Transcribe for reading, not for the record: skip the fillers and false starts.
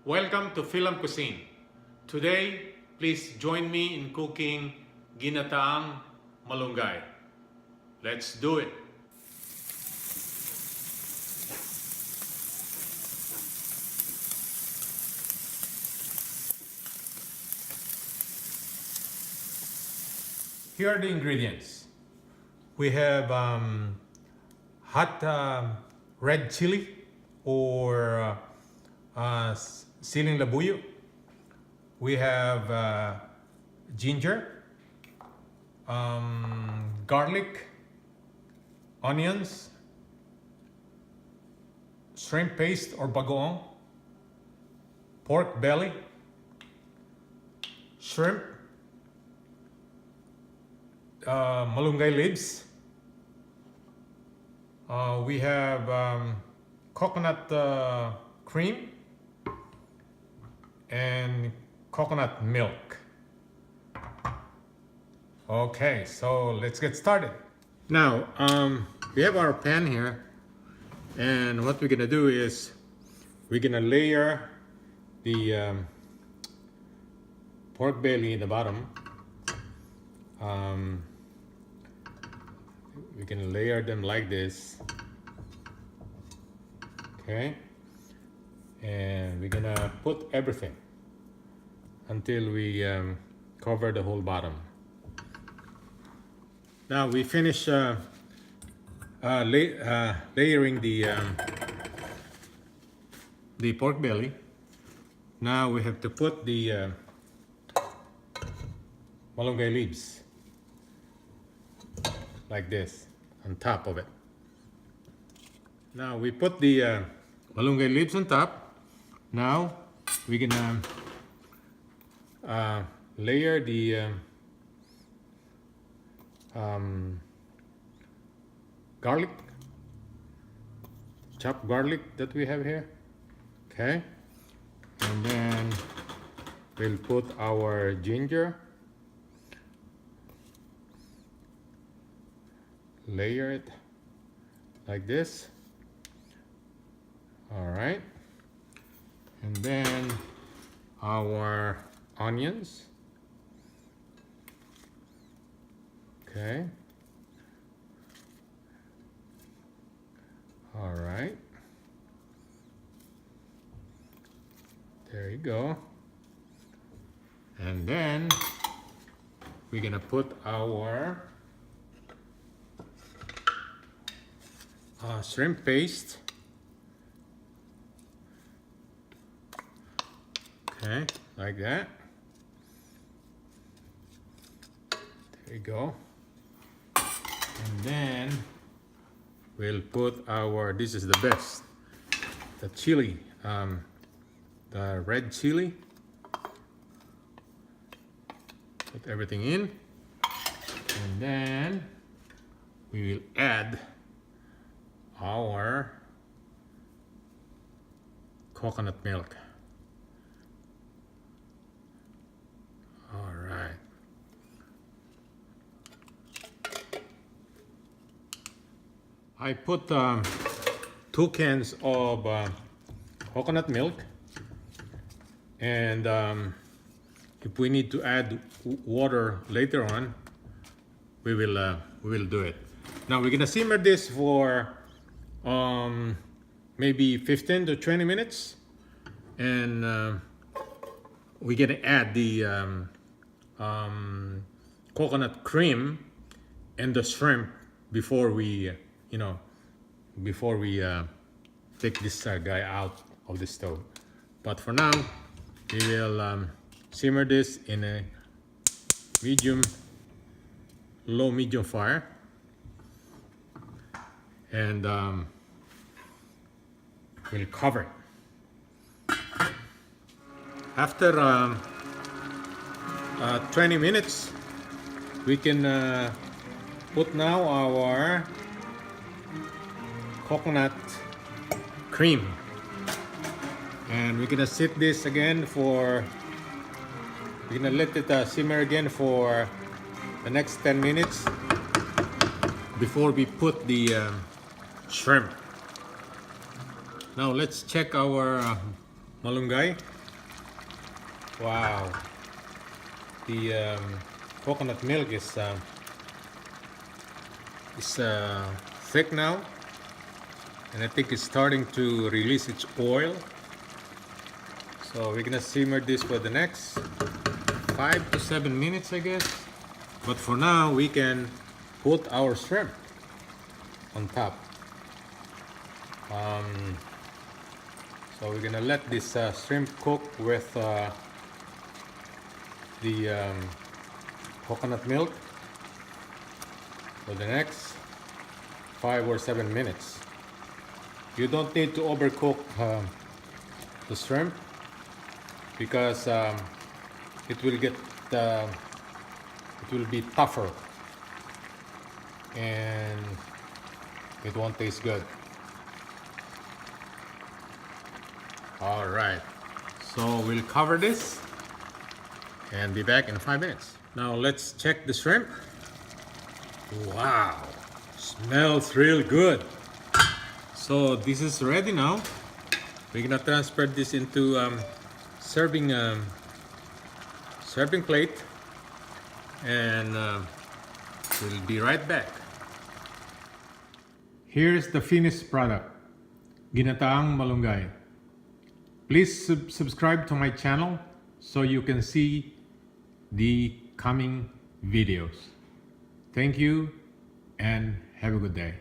Welcome to FILAM Cuisine. Today, please join me in cooking Ginataang Malunggay. Let's do it! Here are the ingredients. We have hot red chili or siling labuyo. We have ginger, garlic, onions, shrimp paste or bagoong, pork belly, shrimp, malunggay leaves. We have coconut cream and coconut milk. Okay, so let's get started. Now, we have our pan here, and what we're gonna do is we're gonna layer the pork belly in the bottom. We can layer them like this. Okay, and we're gonna put everything until we cover the whole bottom. Now we finish layering the pork belly. Now we have to put the malunggay leaves like this on top of it. Now we put the malunggay leaves on top. Now we're gonna layer the garlic, chopped garlic that we have here. Okay, and then we'll put our ginger, layer it like this. All right, and then our onions. Okay, all right, there you go. And then we're gonna put our shrimp paste. Okay, like that. There you go. And then we'll put our, this is the best, the chili, the red chili. Put everything in. And then we will add our coconut milk. All right. I put 2 cans of coconut milk, and if we need to add water later on, we will do it. Now we're gonna simmer this for maybe 15 to 20 minutes, and we're gonna add the coconut cream and the shrimp before we take this guy out of the stove. But for now, we will simmer this in a low-medium fire, and we'll cover it. After 20 minutes, we can put now our coconut cream, and we're gonna sit this again for, we're gonna let it simmer again for the next 10 minutes before we put the shrimp. Now let's check our Malunggay. Wow, the coconut milk is thick now, and I think it's starting to release its oil. So we're gonna simmer this for the next 5 to 7 minutes, I guess. But for now, we can put our shrimp on top. So we're gonna let this shrimp cook with the coconut milk for the next 5 or 7 minutes. You don't need to overcook the shrimp, because it will be tougher and it won't taste good. All right, so we'll cover this and be back in 5 minutes. Now let's check the shrimp. Wow, smells real good. So this is ready now. We're gonna transfer this into serving plate, and we'll be right back. Here's the finished product, Ginataang Malunggay. Please subscribe to my channel so you can see the coming videos. Thank you and have a good day.